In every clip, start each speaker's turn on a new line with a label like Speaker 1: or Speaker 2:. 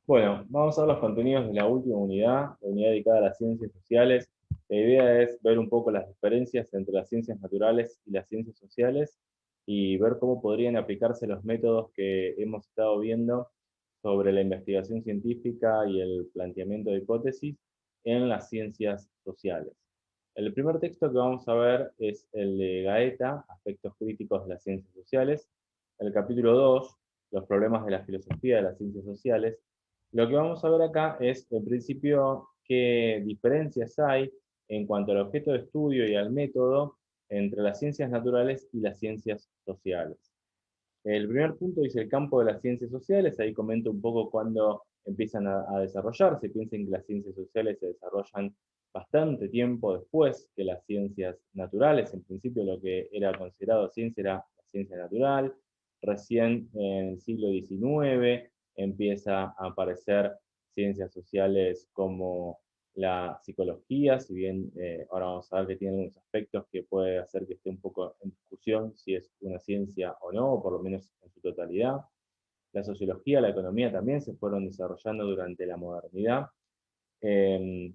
Speaker 1: Bueno, vamos a ver los contenidos de la última unidad, la unidad dedicada a las ciencias sociales. La idea es ver un poco las diferencias entre las ciencias naturales y las ciencias sociales y ver cómo podrían aplicarse los métodos que hemos estado viendo sobre la investigación científica y el planteamiento de hipótesis en las ciencias sociales. El primer texto que vamos a ver es el de Gaeta, Aspectos críticos de las ciencias sociales. El capítulo 2, los problemas de la filosofía de las ciencias sociales. Lo que vamos a ver acá es, en principio, qué diferencias hay en cuanto al objeto de estudio y al método entre las ciencias naturales y las ciencias sociales. El primer punto dice el campo de las ciencias sociales, ahí comento un poco cuándo empiezan a desarrollarse. Piensen que las ciencias sociales se desarrollan bastante tiempo después que las ciencias naturales. En principio lo que era considerado ciencia era la ciencia natural. Recién en el siglo XIX empieza a aparecer ciencias sociales como la psicología, si bien ahora vamos a ver que tiene algunos aspectos que puede hacer que esté un poco en discusión si es una ciencia o no, o por lo menos en su totalidad. La sociología, la economía también se fueron desarrollando durante la modernidad. Eh,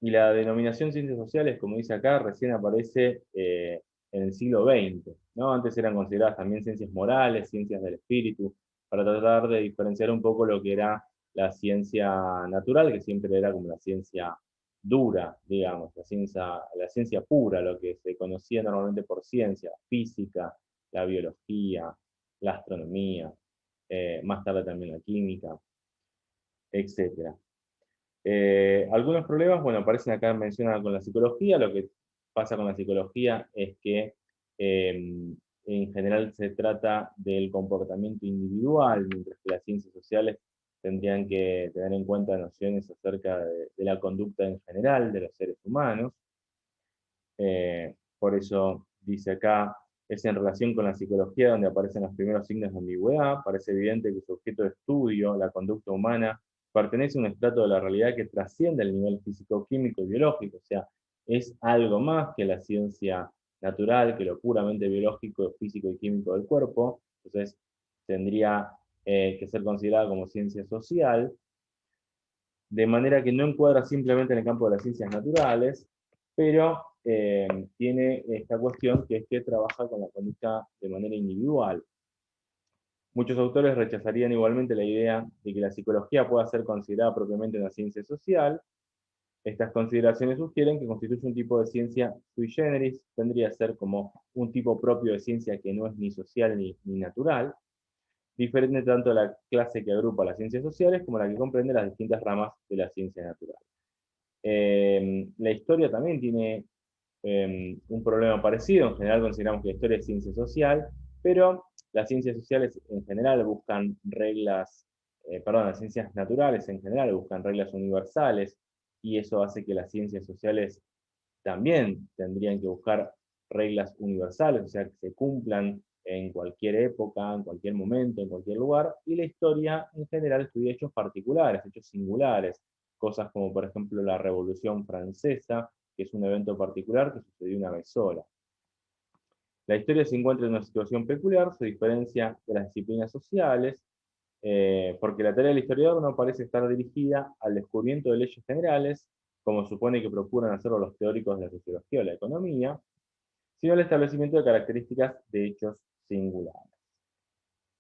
Speaker 1: y la denominación ciencias sociales, como dice acá, recién aparece en el siglo XX, ¿no? Antes eran consideradas también ciencias morales, ciencias del espíritu, para tratar de diferenciar un poco lo que era la ciencia natural, que siempre era como la ciencia dura, digamos, la ciencia pura, lo que se conocía normalmente por ciencia, física, la biología, la astronomía, más tarde también la química, etcétera. Algunos problemas, bueno, aparecen acá mencionados con la psicología. Lo que pasa con la psicología es que en general se trata del comportamiento individual, mientras que las ciencias sociales tendrían que tener en cuenta nociones acerca de la conducta en general de los seres humanos. Por eso dice acá, es en relación con la psicología donde aparecen los primeros signos de ambigüedad. Parece evidente que su objeto de estudio, la conducta humana, pertenece a un estrato de la realidad que trasciende el nivel físico, químico y biológico. O sea, es algo más que la ciencia natural, que lo puramente biológico, físico y químico del cuerpo. Entonces, tendría que ser considerada como ciencia social, de manera que no encuadra simplemente en el campo de las ciencias naturales, pero tiene esta cuestión que es que trabaja con la conducta de manera individual. Muchos autores rechazarían igualmente la idea de que la psicología pueda ser considerada propiamente una ciencia social. Estas consideraciones sugieren que constituye un tipo de ciencia sui generis, tendría que ser como un tipo propio de ciencia que no es ni social ni natural, diferente tanto de la clase que agrupa las ciencias sociales como la que comprende las distintas ramas de la ciencia natural. La historia también tiene un problema parecido. En general consideramos que la historia es ciencia social, pero las ciencias sociales en general buscan reglas, perdón, las ciencias naturales en general buscan reglas universales, y eso hace que las ciencias sociales también tendrían que buscar reglas universales, o sea, que se cumplan en cualquier época, en cualquier momento, en cualquier lugar, y la historia en general estudia hechos particulares, hechos singulares, cosas como por ejemplo la Revolución Francesa, que es un evento particular que sucedió una vez sola. La historia se encuentra en una situación peculiar, se diferencia de las disciplinas sociales, porque la tarea del historiador no parece estar dirigida al descubrimiento de leyes generales, como supone que procuran hacerlo los teóricos de la sociología o la economía, sino al establecimiento de características de hechos singulares.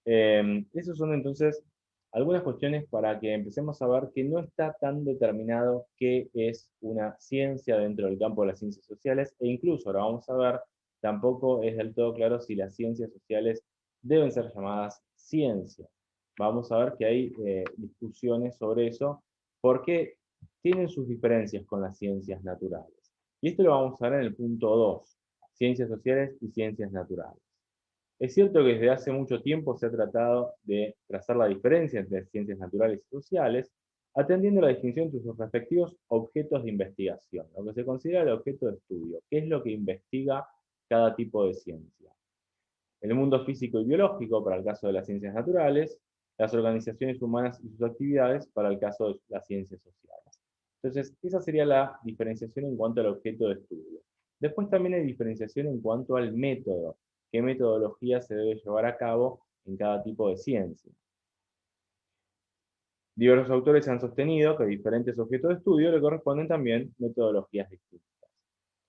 Speaker 1: Esas son entonces algunas cuestiones para que empecemos a ver que no está tan determinado qué es una ciencia dentro del campo de las ciencias sociales, e incluso ahora vamos a ver, tampoco es del todo claro si las ciencias sociales deben ser llamadas ciencias. Vamos a ver que hay discusiones sobre eso, porque tienen sus diferencias con las ciencias naturales. Y esto lo vamos a ver en el punto 2, ciencias sociales y ciencias naturales. Es cierto que desde hace mucho tiempo se ha tratado de trazar la diferencia entre ciencias naturales y sociales, atendiendo la distinción entre sus respectivos objetos de investigación, lo que se considera el objeto de estudio, qué es lo que investiga cada tipo de ciencia. El mundo físico y biológico, para el caso de las ciencias naturales, las organizaciones humanas y sus actividades, para el caso de las ciencias sociales. Entonces, esa sería la diferenciación en cuanto al objeto de estudio. Después también hay diferenciación en cuanto al método, qué metodología se debe llevar a cabo en cada tipo de ciencia. Diversos autores han sostenido que a diferentes objetos de estudio le corresponden también metodologías distintas.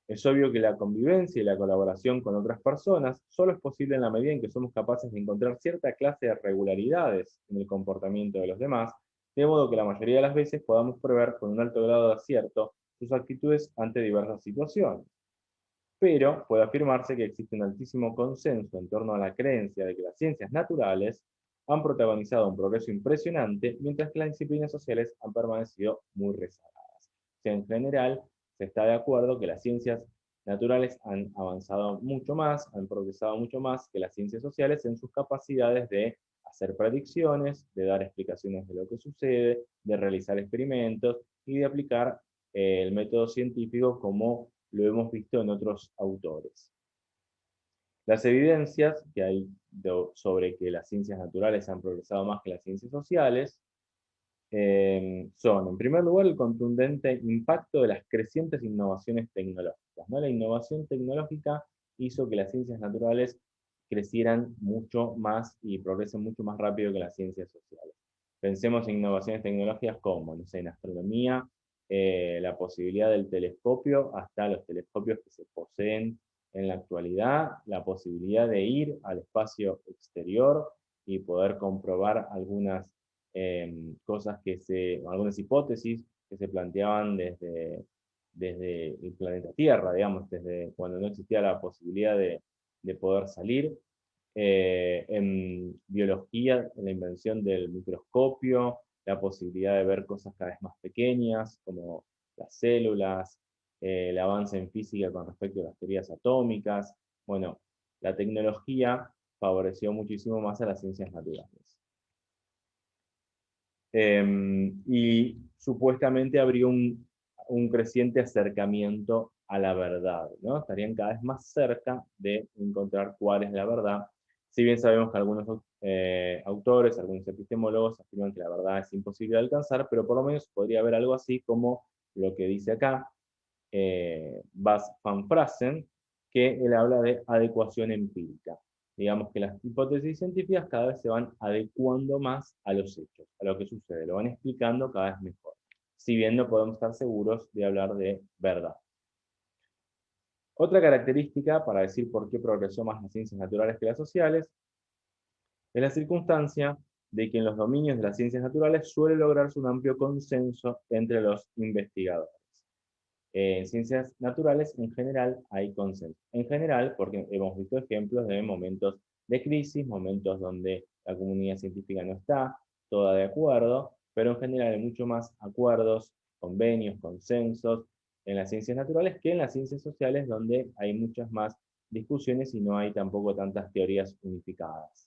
Speaker 1: Es obvio que la convivencia y la colaboración con otras personas solo es posible en la medida en que somos capaces de encontrar cierta clase de regularidades en el comportamiento de los demás, de modo que la mayoría de las veces podamos prever con un alto grado de acierto sus actitudes ante diversas situaciones. Pero puede afirmarse que existe un altísimo consenso en torno a la creencia de que las ciencias naturales han protagonizado un progreso impresionante, mientras que las disciplinas sociales han permanecido muy rezagadas. O sea, en general, se está de acuerdo que las ciencias naturales han avanzado mucho más, han progresado mucho más que las ciencias sociales en sus capacidades de hacer predicciones, de dar explicaciones de lo que sucede, de realizar experimentos y de aplicar el método científico como lo hemos visto en otros autores. Las evidencias que hay sobre que las ciencias naturales han progresado más que las ciencias sociales son, en primer lugar, el contundente impacto de las crecientes innovaciones tecnológicas, ¿no? La innovación tecnológica hizo que las ciencias naturales crecieran mucho más y progresen mucho más rápido que las ciencias sociales. Pensemos en innovaciones tecnológicas como, no sé, en astronomía, la posibilidad del telescopio, hasta los telescopios que se poseen en la actualidad, la posibilidad de ir al espacio exterior y poder comprobar cosas algunas hipótesis que se planteaban desde el planeta Tierra, digamos, desde cuando no existía la posibilidad de poder salir. En biología, en la invención del microscopio, la posibilidad de ver cosas cada vez más pequeñas, como las células, el avance en física con respecto a las teorías atómicas. Bueno, la tecnología favoreció muchísimo más a las ciencias naturales. Y supuestamente habría un creciente acercamiento a la verdad, ¿no? Estarían cada vez más cerca de encontrar cuál es la verdad. Si bien sabemos que algunos autores, algunos epistemólogos afirman que la verdad es imposible de alcanzar, pero por lo menos podría haber algo así como lo que dice acá Bas van Frasen, que él habla de adecuación empírica. Digamos que las hipótesis científicas cada vez se van adecuando más a los hechos, a lo que sucede, lo van explicando cada vez mejor, si bien no podemos estar seguros de hablar de verdad. Otra característica para decir por qué progresó más las ciencias naturales que las sociales es la circunstancia de que en los dominios de las ciencias naturales suele lograrse un amplio consenso entre los investigadores. En ciencias naturales, en general, hay consenso. En general, porque hemos visto ejemplos de momentos de crisis, momentos donde la comunidad científica no está toda de acuerdo, pero en general hay mucho más acuerdos, convenios, consensos en las ciencias naturales que en las ciencias sociales, donde hay muchas más discusiones y no hay tampoco tantas teorías unificadas.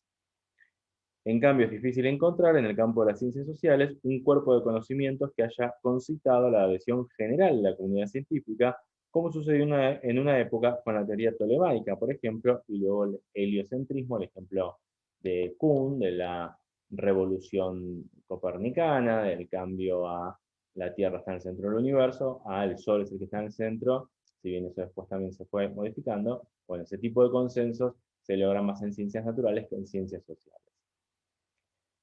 Speaker 1: En cambio, es difícil encontrar en el campo de las ciencias sociales un cuerpo de conocimientos que haya concitado la adhesión general de la comunidad científica, como sucedió en una época con la teoría tolemaica, por ejemplo, y luego el heliocentrismo, el ejemplo de Kuhn, de la revolución copernicana, del cambio a la Tierra está en el centro del universo, a el Sol es el que está en el centro, si bien eso después también se fue modificando. Bueno, ese tipo de consensos se logra más en ciencias naturales que en ciencias sociales.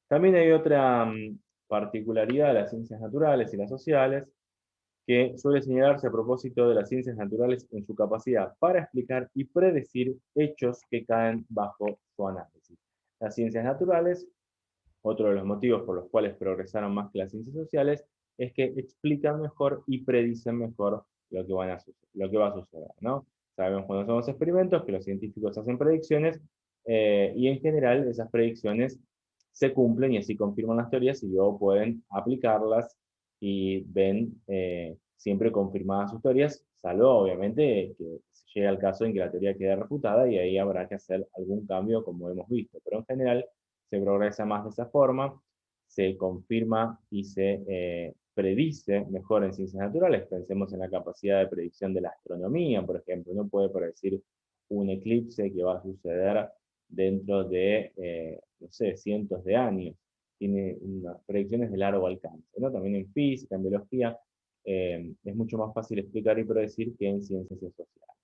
Speaker 1: También hay otra particularidad de las ciencias naturales y las sociales que suele señalarse a propósito de las ciencias naturales en su capacidad para explicar y predecir hechos que caen bajo su análisis. Las ciencias naturales, otro de los motivos por los cuales progresaron más que las ciencias sociales, es que explican mejor y predicen mejor lo que va a suceder, ¿no? Sabemos cuando hacemos experimentos que los científicos hacen predicciones y en general esas predicciones se cumplen y así confirman las teorías y luego pueden aplicarlas y ven siempre confirmadas sus teorías, salvo obviamente que se llegue al caso en que la teoría quede refutada y ahí habrá que hacer algún cambio como hemos visto, pero en general se progresa más de esa forma, se confirma y se predice mejor en ciencias naturales. Pensemos en la capacidad de predicción de la astronomía, por ejemplo. Uno puede predecir un eclipse que va a suceder dentro de, no sé, cientos de años. Tiene unas predicciones de largo alcance, ¿no? También en física, en biología, es mucho más fácil explicar y predecir que en ciencias sociales.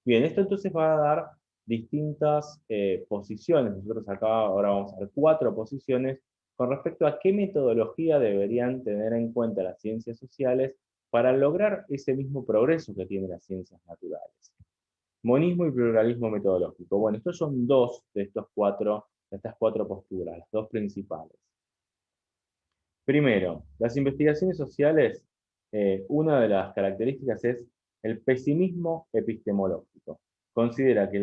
Speaker 1: Bien, esto entonces va a dar distintas posiciones. Nosotros acá ahora vamos a ver 4 posiciones con respecto a qué metodología deberían tener en cuenta las ciencias sociales para lograr ese mismo progreso que tienen las ciencias naturales. Monismo y pluralismo metodológico. Bueno, estos son dos de estas cuatro posturas, las dos principales. Primero, las investigaciones sociales, una de las características es el pesimismo epistemológico. Considera que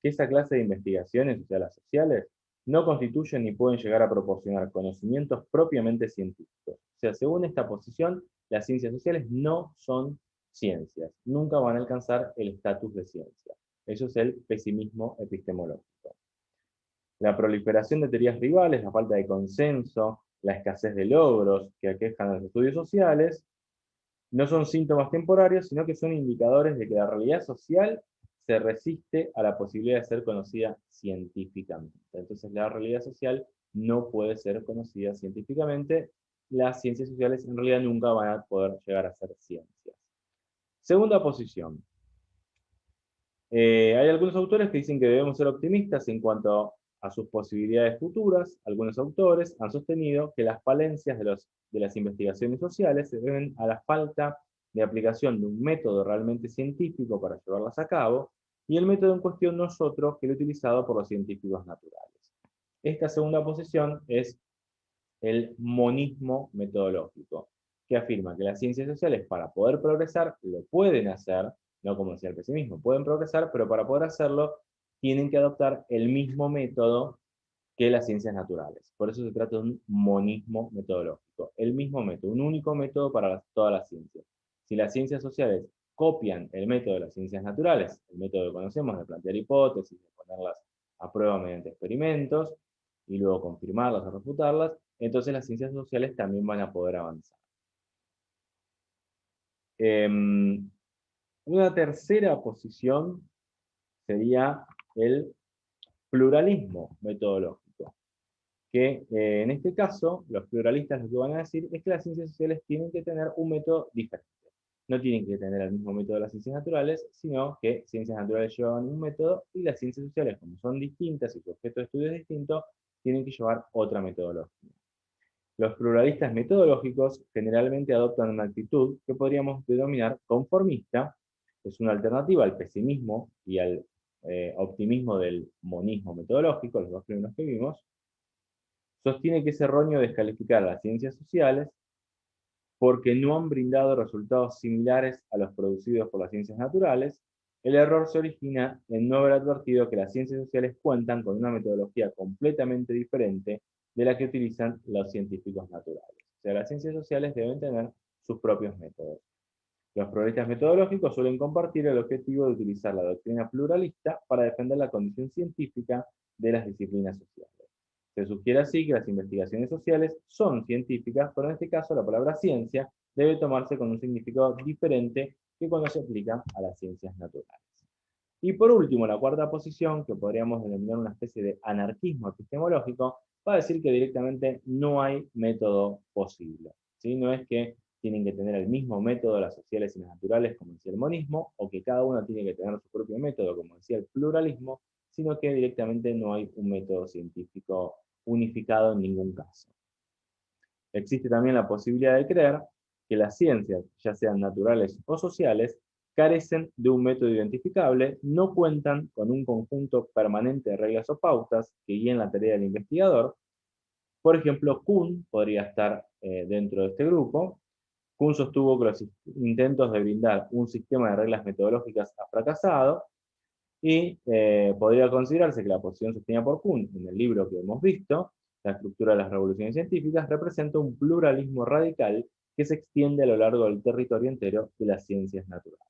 Speaker 1: esa clase de investigaciones, o sea, las sociales, no constituyen ni pueden llegar a proporcionar conocimientos propiamente científicos. O sea, según esta posición, las ciencias sociales no son ciencias, nunca van a alcanzar el estatus de ciencia. Eso es el pesimismo epistemológico. La proliferación de teorías rivales, la falta de consenso, la escasez de logros que aquejan a los estudios sociales, no son síntomas temporarios, sino que son indicadores de que la realidad social se resiste a la posibilidad de ser conocida científicamente. Entonces la realidad social no puede ser conocida científicamente. Las ciencias sociales en realidad nunca van a poder llegar a ser ciencias. Segunda posición. Hay algunos autores que dicen que debemos ser optimistas en cuanto a sus posibilidades futuras. Algunos autores han sostenido que las falencias de las investigaciones sociales se deben a la falta de aplicación de un método realmente científico para llevarlas a cabo, y el método en cuestión no es otro que el utilizado por los científicos naturales. Esta segunda posición es el monismo metodológico, que afirma que las ciencias sociales, para poder progresar, lo pueden hacer, no como decía el pesimismo, pueden progresar, pero para poder hacerlo tienen que adoptar el mismo método que las ciencias naturales. Por eso se trata de un monismo metodológico, el mismo método, un único método para todas las ciencias. Si las ciencias sociales copian el método de las ciencias naturales, el método que conocemos de plantear hipótesis, de ponerlas a prueba mediante experimentos, y luego confirmarlas o refutarlas, entonces las ciencias sociales también van a poder avanzar. Una tercera posición sería el pluralismo metodológico, que en este caso los pluralistas lo que van a decir es que las ciencias sociales tienen que tener un método diferente. No tienen que tener el mismo método de las ciencias naturales, sino que ciencias naturales llevan un método y las ciencias sociales, como son distintas y su objeto de estudio es distinto, tienen que llevar otra metodología. Los pluralistas metodológicos generalmente adoptan una actitud que podríamos denominar conformista, es una alternativa al pesimismo y al optimismo del monismo metodológico, los dos primeros que vimos. Sostiene que es erróneo descalificar a las ciencias sociales porque no han brindado resultados similares a los producidos por las ciencias naturales. El error se origina en no haber advertido que las ciencias sociales cuentan con una metodología completamente diferente de la que utilizan los científicos naturales. O sea, las ciencias sociales deben tener sus propios métodos. Los pluralistas metodológicos suelen compartir el objetivo de utilizar la doctrina pluralista para defender la condición científica de las disciplinas sociales. Se sugiere así que las investigaciones sociales son científicas, pero en este caso la palabra ciencia debe tomarse con un significado diferente que cuando se aplica a las ciencias naturales. Y por último, la cuarta posición, que podríamos denominar una especie de anarquismo epistemológico, va a decir que directamente no hay método posible. ¿Sí? No es que tienen que tener el mismo método las sociales y las naturales, como decía el monismo, o que cada una tiene que tener su propio método, como decía el pluralismo, sino que directamente no hay un método científico unificado en ningún caso. Existe también la posibilidad de creer que las ciencias, ya sean naturales o sociales, carecen de un método identificable, no cuentan con un conjunto permanente de reglas o pautas que guíen la tarea del investigador. Por ejemplo, Kuhn podría estar dentro de este grupo. Kuhn sostuvo que los intentos de brindar un sistema de reglas metodológicas ha fracasado, y podría considerarse que la posición sostenida por Kuhn en el libro que hemos visto, La estructura de las revoluciones científicas, representa un pluralismo radical que se extiende a lo largo del territorio entero de las ciencias naturales.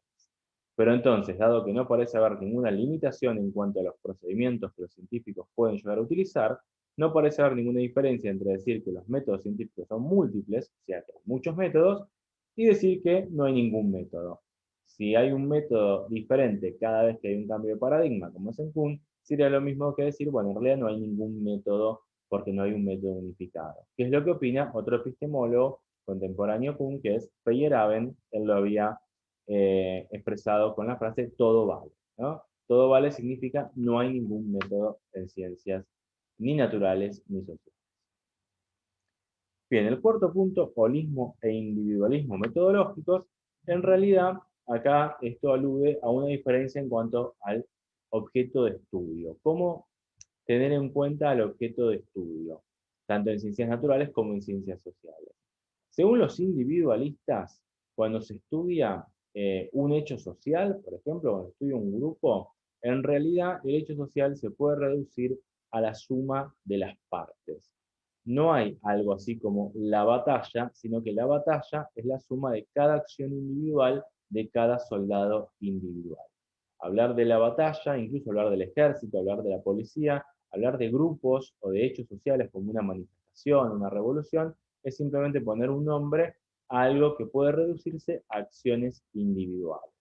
Speaker 1: Pero entonces, dado que no parece haber ninguna limitación en cuanto a los procedimientos que los científicos pueden llegar a utilizar, no parece haber ninguna diferencia entre decir que los métodos científicos son múltiples, o sea, que hay muchos métodos, y decir que no hay ningún método. Si hay un método diferente cada vez que hay un cambio de paradigma, como es en Kuhn, sería lo mismo que decir, bueno, en realidad no hay ningún método porque no hay un método unificado. ¿Qué es lo que opina otro epistemólogo contemporáneo Kuhn, que es Feyerabend? Él lo había expresado con la frase todo vale, ¿no? Todo vale significa no hay ningún método en ciencias ni naturales ni sociales. Bien, el cuarto punto, holismo e individualismo metodológicos, en realidad acá esto alude a una diferencia en cuanto al objeto de estudio. ¿Cómo tener en cuenta el objeto de estudio, tanto en ciencias naturales como en ciencias sociales? Según los individualistas, cuando se estudia un hecho social, por ejemplo, cuando se estudia un grupo, en realidad el hecho social se puede reducir a la suma de las partes. No hay algo así como la batalla, sino que la batalla es la suma de cada acción individual de cada soldado individual. Hablar de la batalla, incluso hablar del ejército, hablar de la policía, hablar de grupos o de hechos sociales como una manifestación, una revolución, es simplemente poner un nombre a algo que puede reducirse a acciones individuales.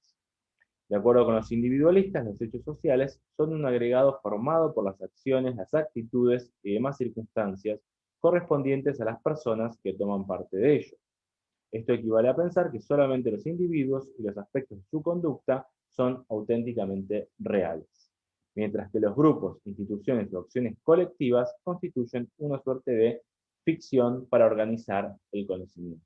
Speaker 1: De acuerdo con los individualistas, los hechos sociales son un agregado formado por las acciones, las actitudes y demás circunstancias correspondientes a las personas que toman parte de ellos. Esto equivale a pensar que solamente los individuos y los aspectos de su conducta son auténticamente reales, mientras que los grupos, instituciones o acciones colectivas constituyen una suerte de ficción para organizar el conocimiento.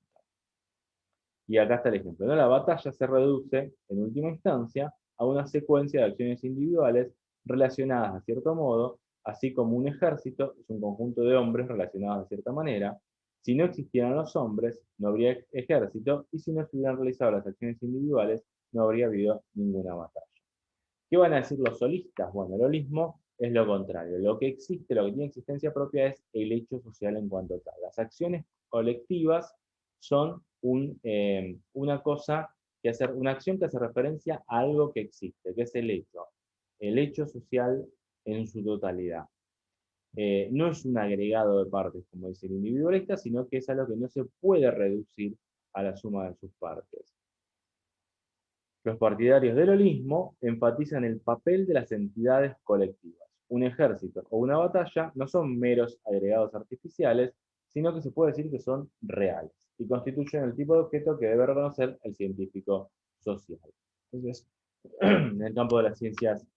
Speaker 1: Y acá está el ejemplo, ¿no? La batalla se reduce, en última instancia, a una secuencia de acciones individuales relacionadas de cierto modo, así como un ejército es un conjunto de hombres relacionados de cierta manera. Si no existieran los hombres, no habría ejército, y si no se hubieran realizado las acciones individuales, no habría habido ninguna batalla. ¿Qué van a decir los solistas? Bueno, el holismo es lo contrario. Lo que existe, lo que tiene existencia propia es el hecho social en cuanto a tal. Las acciones colectivas son una cosa que hace, una acción que hace referencia a algo que existe, que es el hecho social en su totalidad. No es un agregado de partes, como dice el individualista, sino que es algo que no se puede reducir a la suma de sus partes. Los partidarios del holismo enfatizan el papel de las entidades colectivas. Un ejército o una batalla no son meros agregados artificiales, sino que se puede decir que son reales y constituyen el tipo de objeto que debe reconocer el científico social. Entonces, en el campo de las ciencias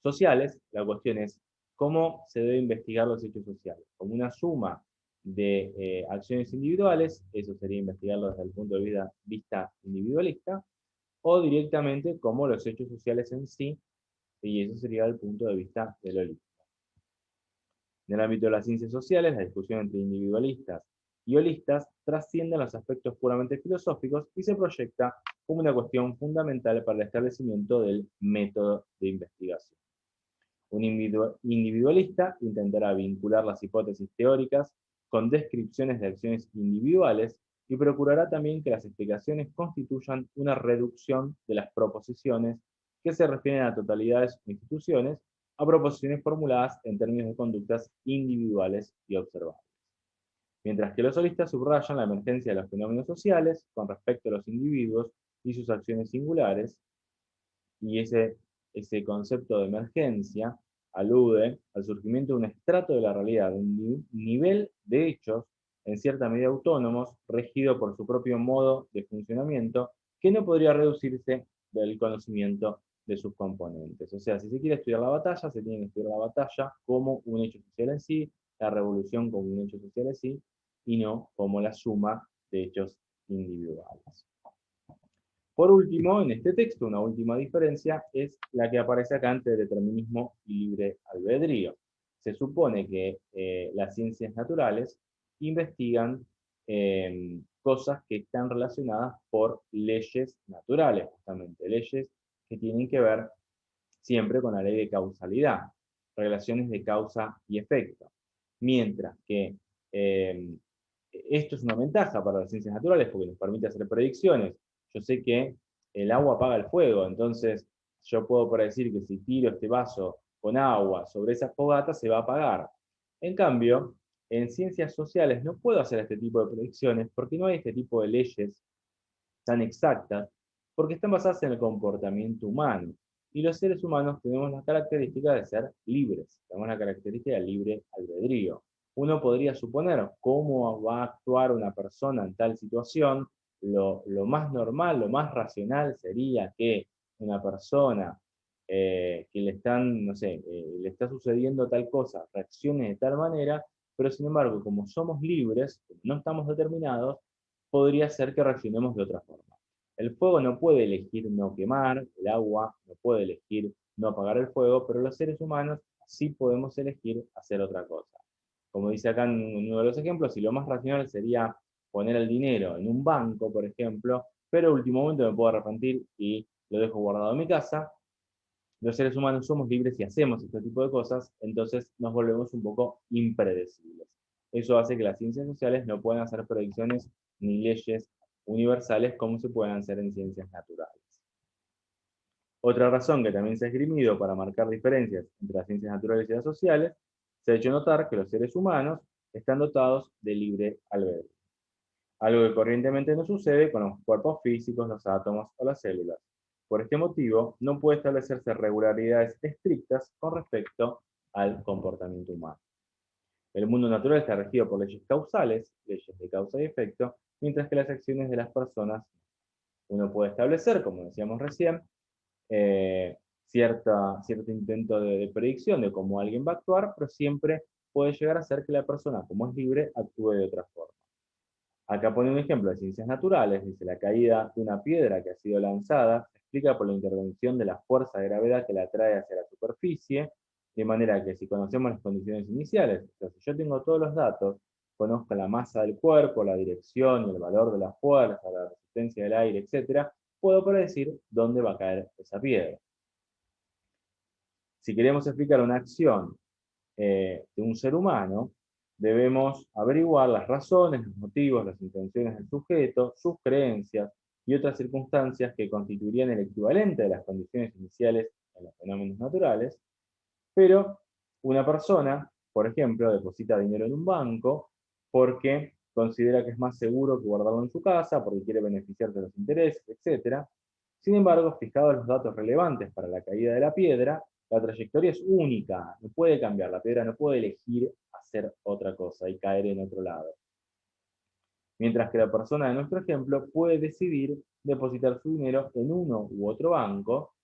Speaker 1: sociales, la cuestión es cómo se debe investigar los hechos sociales. Como una suma de acciones individuales, eso sería investigarlo desde el punto de vista individualista, o directamente como los hechos sociales en sí, y eso sería el punto de vista del holismo. En el ámbito de las ciencias sociales, la discusión entre individualistas y holistas trasciende los aspectos puramente filosóficos y se proyecta como una cuestión fundamental para el establecimiento del método de investigación. Un individualista intentará vincular las hipótesis teóricas con descripciones de acciones individuales y procurará también que las explicaciones constituyan una reducción de las proposiciones que se refieren a totalidades o instituciones a proposiciones formuladas en términos de conductas individuales y observables. Mientras que los solistas subrayan la emergencia de los fenómenos sociales con respecto a los individuos y sus acciones singulares, y ese concepto de emergencia alude al surgimiento de un estrato de la realidad, de un nivel de hechos en cierta medida autónomos, regido por su propio modo de funcionamiento, que no podría reducirse del conocimiento de sus componentes. O sea, si se quiere estudiar la batalla, se tiene que estudiar la batalla como un hecho social en sí, la revolución como un hecho social en sí, y no como la suma de hechos individuales. Por último, en este texto, una última diferencia es la que aparece acá entre determinismo y libre albedrío. Se supone que las ciencias naturales investigan cosas que están relacionadas por leyes naturales, justamente, leyes que tienen que ver siempre con la ley de causalidad, relaciones de causa y efecto. Mientras que esto es una ventaja para las ciencias naturales porque nos permite hacer predicciones. Yo sé que el agua apaga el fuego, entonces yo puedo predecir que si tiro este vaso con agua sobre esa fogata se va a apagar. En cambio, en ciencias sociales no puedo hacer este tipo de predicciones porque no hay este tipo de leyes tan exactas, porque están basadas en el comportamiento humano. Y los seres humanos tenemos la característica de ser libres, tenemos la característica de libre albedrío. Uno podría suponer cómo va a actuar una persona en tal situación. Lo más normal, lo más racional sería que una persona que le están, no sé, le está sucediendo tal cosa, reaccione de tal manera, pero sin embargo, como somos libres, no estamos determinados, podría ser que reaccionemos de otra forma. El fuego no puede elegir no quemar, el agua no puede elegir no apagar el fuego, pero los seres humanos sí podemos elegir hacer otra cosa. Como dice acá en uno de los ejemplos, si lo más racional sería poner el dinero en un banco, por ejemplo, pero en último momento me puedo arrepentir y lo dejo guardado en mi casa, los seres humanos somos libres y hacemos este tipo de cosas, entonces nos volvemos un poco impredecibles. Eso hace que las ciencias sociales no puedan hacer predicciones ni leyes universales como se pueden hacer en ciencias naturales. Otra razón que también se ha esgrimido para marcar diferencias entre las ciencias naturales y las sociales, se ha hecho notar que los seres humanos están dotados de libre albedrío, algo que corrientemente no sucede con los cuerpos físicos, los átomos o las células. Por este motivo, no puede establecerse regularidades estrictas con respecto al comportamiento humano. El mundo natural está regido por leyes causales, leyes de causa y efecto, mientras que las acciones de las personas uno puede establecer, como decíamos recién, eh, cierto intento de predicción de cómo alguien va a actuar, pero siempre puede llegar a ser que la persona, como es libre, actúe de otra forma. Acá pone un ejemplo de ciencias naturales, dice la caída de una piedra que ha sido lanzada se explica por la intervención de la fuerza de gravedad que la atrae hacia la superficie, de manera que si conocemos las condiciones iniciales, o sea, si yo tengo todos los datos, conozco la masa del cuerpo, la dirección y el valor de la fuerza, la resistencia del aire, etc., puedo predecir dónde va a caer esa piedra. Si queremos explicar una acción de un ser humano, debemos averiguar las razones, los motivos, las intenciones del sujeto, sus creencias y otras circunstancias que constituirían el equivalente de las condiciones iniciales en los fenómenos naturales, pero una persona, por ejemplo, deposita dinero en un banco porque considera que es más seguro que guardarlo en su casa, porque quiere beneficiarse de los intereses, etc. Sin embargo, fijados los datos relevantes para la caída de la piedra, la trayectoria es única, no puede cambiar, la piedra no puede elegir hacer otra cosa y caer en otro lado. Mientras que la persona de nuestro ejemplo puede decidir depositar su dinero en uno u otro banco,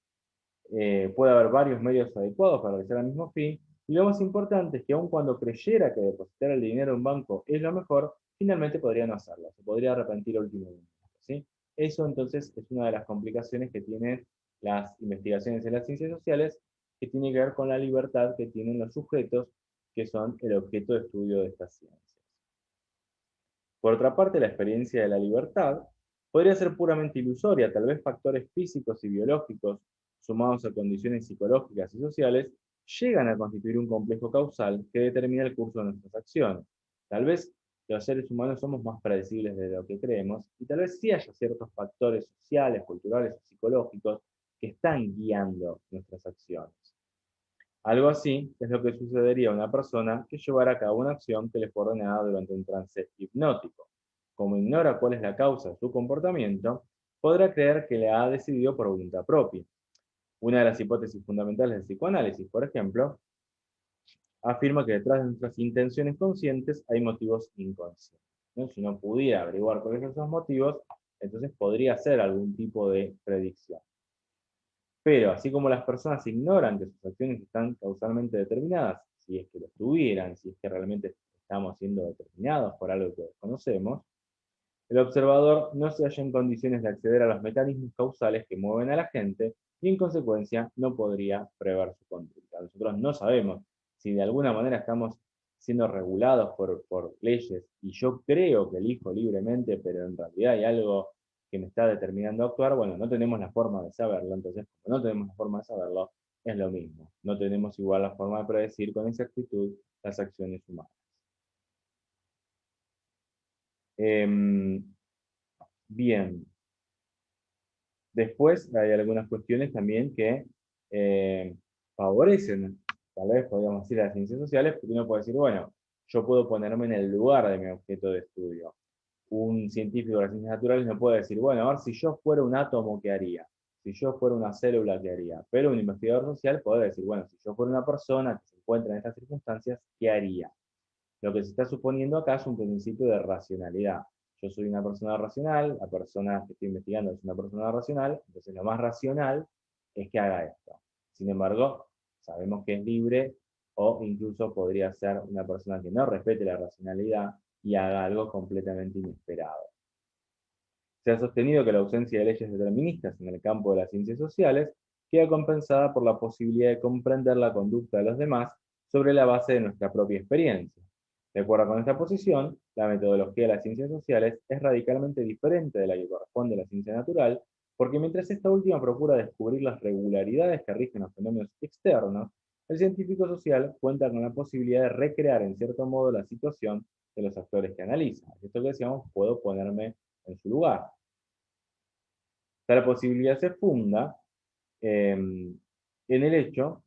Speaker 1: puede haber varios medios adecuados para realizar el mismo fin, y lo más importante es que aun cuando creyera que depositar el dinero en un banco es lo mejor, finalmente podría no hacerlo, se podría arrepentir al último momento, ¿sí? Eso entonces es una de las complicaciones que tienen las investigaciones en las ciencias sociales, que tiene que ver con la libertad que tienen los sujetos que son el objeto de estudio de estas ciencias. Por otra parte, la experiencia de la libertad podría ser puramente ilusoria, tal vez factores físicos y biológicos, sumados a condiciones psicológicas y sociales, llegan a constituir un complejo causal que determina el curso de nuestras acciones. Tal vez los seres humanos somos más predecibles de lo que creemos, y tal vez sí haya ciertos factores sociales, culturales y psicológicos que están guiando nuestras acciones. Algo así es lo que sucedería a una persona que llevara a cabo una acción que le fue ordenada durante un trance hipnótico. Como ignora cuál es la causa de su comportamiento, podrá creer que le ha decidido por voluntad propia. Una de las hipótesis fundamentales del psicoanálisis, por ejemplo, afirma que detrás de nuestras intenciones conscientes hay motivos inconscientes, ¿no? Si uno pudiera averiguar cuáles son esos motivos, entonces podría hacer algún tipo de predicción. Pero así como las personas ignoran que sus acciones están causalmente determinadas, si es que lo estuvieran, si es que realmente estamos siendo determinados por algo que desconocemos, el observador no se halla en condiciones de acceder a los mecanismos causales que mueven a la gente y en consecuencia no podría prever su conducta. Nosotros no sabemos si de alguna manera estamos siendo regulados por leyes y yo creo que elijo libremente, pero en realidad hay algo que me está determinando a actuar. Bueno, no tenemos la forma de saberlo, entonces como no tenemos la forma de saberlo, es lo mismo. No tenemos igual la forma de predecir con exactitud las acciones humanas. Eh, Bien, después hay algunas cuestiones también que eh, favorecen, tal vez podríamos decir, a las ciencias sociales, porque uno puede decir, bueno, yo puedo ponerme en el lugar de mi objeto de estudio. Un científico de las ciencias naturales no puede decir, bueno, a ver, si yo fuera un átomo, ¿qué haría? Si yo fuera una célula, ¿qué haría? Pero un investigador social puede decir, bueno, si yo fuera una persona que se encuentra en estas circunstancias, ¿qué haría? Lo que se está suponiendo acá es un principio de racionalidad. Yo soy una persona racional, la persona que estoy investigando es una persona racional, entonces lo más racional es que haga esto. Sin embargo, sabemos que es libre o incluso podría ser una persona que no respete la racionalidad y haga algo completamente inesperado. Se ha sostenido que la ausencia de leyes deterministas en el campo de las ciencias sociales queda compensada por la posibilidad de comprender la conducta de los demás sobre la base de nuestra propia experiencia. De acuerdo con esta posición, la metodología de las ciencias sociales es radicalmente diferente de la que corresponde a la ciencia natural, porque mientras esta última procura descubrir las regularidades que rigen los fenómenos externos, el científico social cuenta con la posibilidad de recrear en cierto modo la situación de los actores que analiza. Esto que decíamos, puedo ponerme en su lugar. Tal posibilidad se funda en el hecho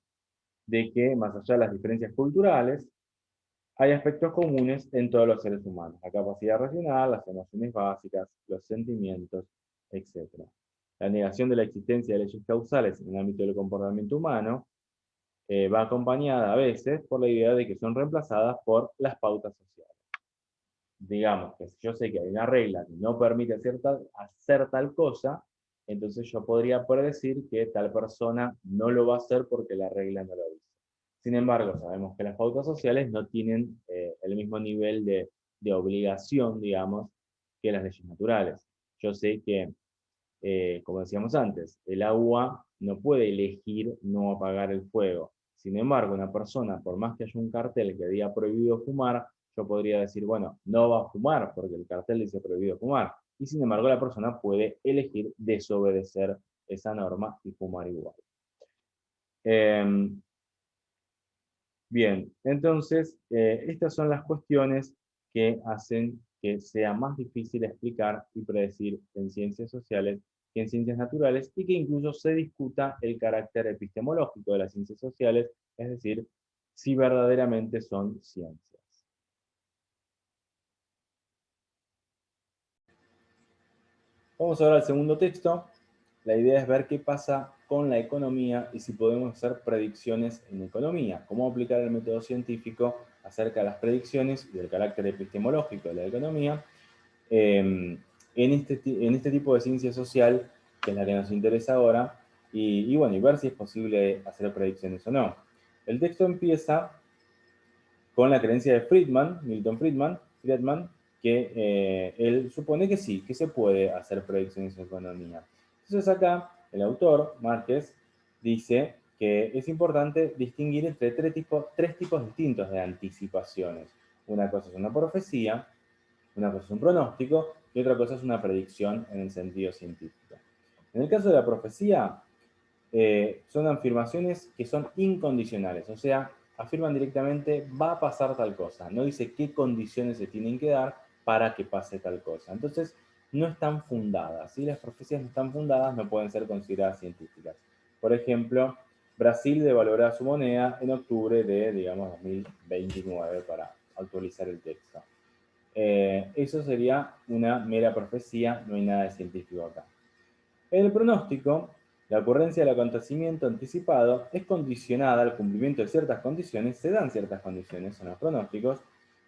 Speaker 1: de que, más allá de las diferencias culturales, hay aspectos comunes en todos los seres humanos: la capacidad racional, las emociones básicas, los sentimientos, etc. La negación de la existencia de leyes causales en el ámbito del comportamiento humano va acompañada a veces por la idea de que son reemplazadas por las pautas sociales. Digamos que si yo sé que hay una regla que no permite hacer tal cosa, entonces yo podría predecir que tal persona no lo va a hacer porque la regla no lo dice. Sin embargo, sabemos que las pautas sociales no tienen el mismo nivel de obligación, digamos, que las leyes naturales. Yo sé que, como decíamos antes, el agua no puede elegir no apagar el fuego. Sin embargo, una persona, por más que haya un cartel que diga prohibido fumar, yo podría decir, bueno, no va a fumar porque el cartel dice prohibido fumar. Y sin embargo, la persona puede elegir desobedecer esa norma y fumar igual. Bien, entonces, estas son las cuestiones que hacen que sea más difícil explicar y predecir en ciencias sociales que en ciencias naturales, y que incluso se discuta el carácter epistemológico de las ciencias sociales, es decir, si verdaderamente son ciencias. Vamos ahora al segundo texto. La idea es ver qué pasa con la economía y si podemos hacer predicciones en economía, cómo aplicar el método científico acerca de las predicciones y del carácter epistemológico de la economía en este tipo de ciencia social, que es la que nos interesa ahora, y bueno, y ver si es posible hacer predicciones o no. El texto empieza con la creencia de Friedman, Milton Friedman, que él supone que sí, que se puede hacer predicciones en economía. Entonces acá el autor, Márquez, dice que es importante distinguir entre tres tipos distintos de anticipaciones. Una cosa es una profecía, una cosa es un pronóstico y otra cosa es una predicción en el sentido científico. En el caso de la profecía, son afirmaciones que son incondicionales, o sea, afirman directamente va a pasar tal cosa, no dice qué condiciones se tienen que dar para que pase tal cosa. Entonces, no están fundadas. Si las profecías no están fundadas, no pueden ser consideradas científicas. Por ejemplo, Brasil devaluará su moneda en octubre de, digamos, 2029, para actualizar el texto. Eso sería una mera profecía, no hay nada de científico acá. En el pronóstico, la ocurrencia del acontecimiento anticipado es condicionada al cumplimiento de ciertas condiciones, se dan ciertas condiciones, son los pronósticos.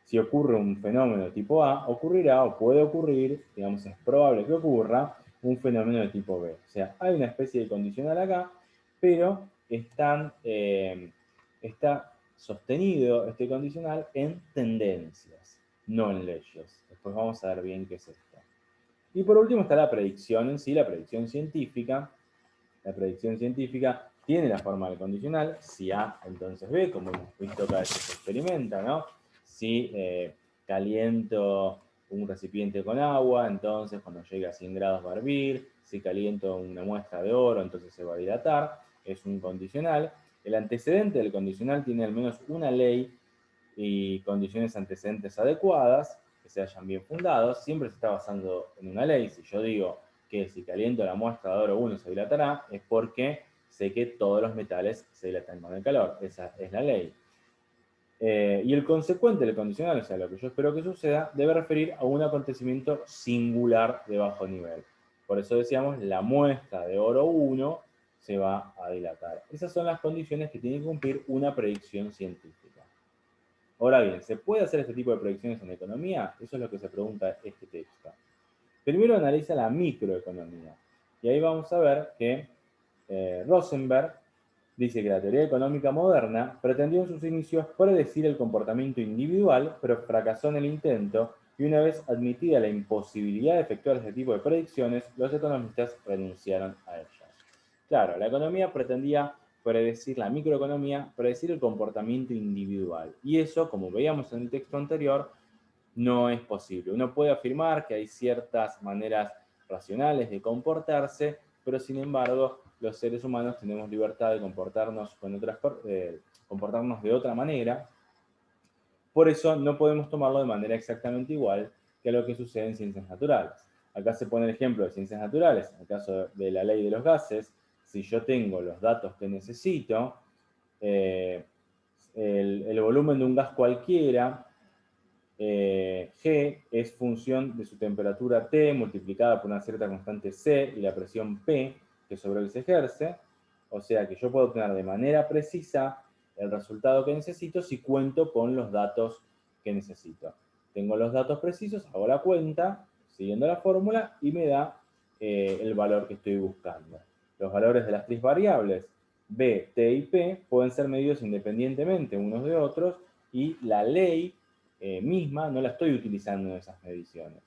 Speaker 1: Si ocurre un fenómeno de tipo A, ocurrirá o puede ocurrir, digamos, es probable que ocurra un fenómeno de tipo B. O sea, hay una especie de condicional acá, pero está sostenido este condicional en tendencias, no en leyes. Después vamos a ver bien qué es esto. Y por último está la predicción en sí, la predicción científica. La predicción científica tiene la forma del condicional: si A, entonces B, como hemos visto cada vez que se experimenta, ¿no? Si caliento un recipiente con agua, entonces cuando llegue a 100 grados va a hervir. Si caliento una muestra de oro, entonces se va a dilatar. Es un condicional. El antecedente del condicional tiene al menos una ley y condiciones antecedentes adecuadas, que se hayan bien fundados. Siempre se está basando en una ley. Si yo digo que si caliento la muestra de oro 1 se dilatará, es porque sé que todos los metales se dilatan con el calor. Esa es la ley. Y el consecuente del condicional, o sea, lo que yo espero que suceda, debe referir a un acontecimiento singular de bajo nivel. Por eso decíamos, la muestra de oro 1 se va a dilatar. Esas son las condiciones que tiene que cumplir una predicción científica. Ahora bien, ¿se puede hacer este tipo de predicciones en economía? Eso es lo que se pregunta este texto. Primero analiza la microeconomía. Y ahí vamos a ver que Rosenberg Dice que la teoría económica moderna pretendió en sus inicios predecir el comportamiento individual, pero fracasó en el intento, y una vez admitida la imposibilidad de efectuar este tipo de predicciones, los economistas renunciaron a ellas. Claro, la economía pretendía predecir, la microeconomía, predecir el comportamiento individual. Y eso, como veíamos en el texto anterior, no es posible. Uno puede afirmar que hay ciertas maneras racionales de comportarse, pero sin embargo, los seres humanos tenemos libertad de comportarnos, comportarnos de otra manera. Por eso no podemos tomarlo de manera exactamente igual que lo que sucede en ciencias naturales. Acá se pone el ejemplo de ciencias naturales, en el caso de la ley de los gases. Si yo tengo los datos que necesito, el volumen de un gas cualquiera, G, es función de su temperatura T multiplicada por una cierta constante C y la presión P que sobre él se ejerce. O sea que yo puedo obtener de manera precisa el resultado que necesito si cuento con los datos que necesito. Tengo los datos precisos, hago la cuenta siguiendo la fórmula y me da el valor que estoy buscando. Los valores de las tres variables B, T y P pueden ser medidos independientemente unos de otros, y la ley misma no la estoy utilizando en esas mediciones.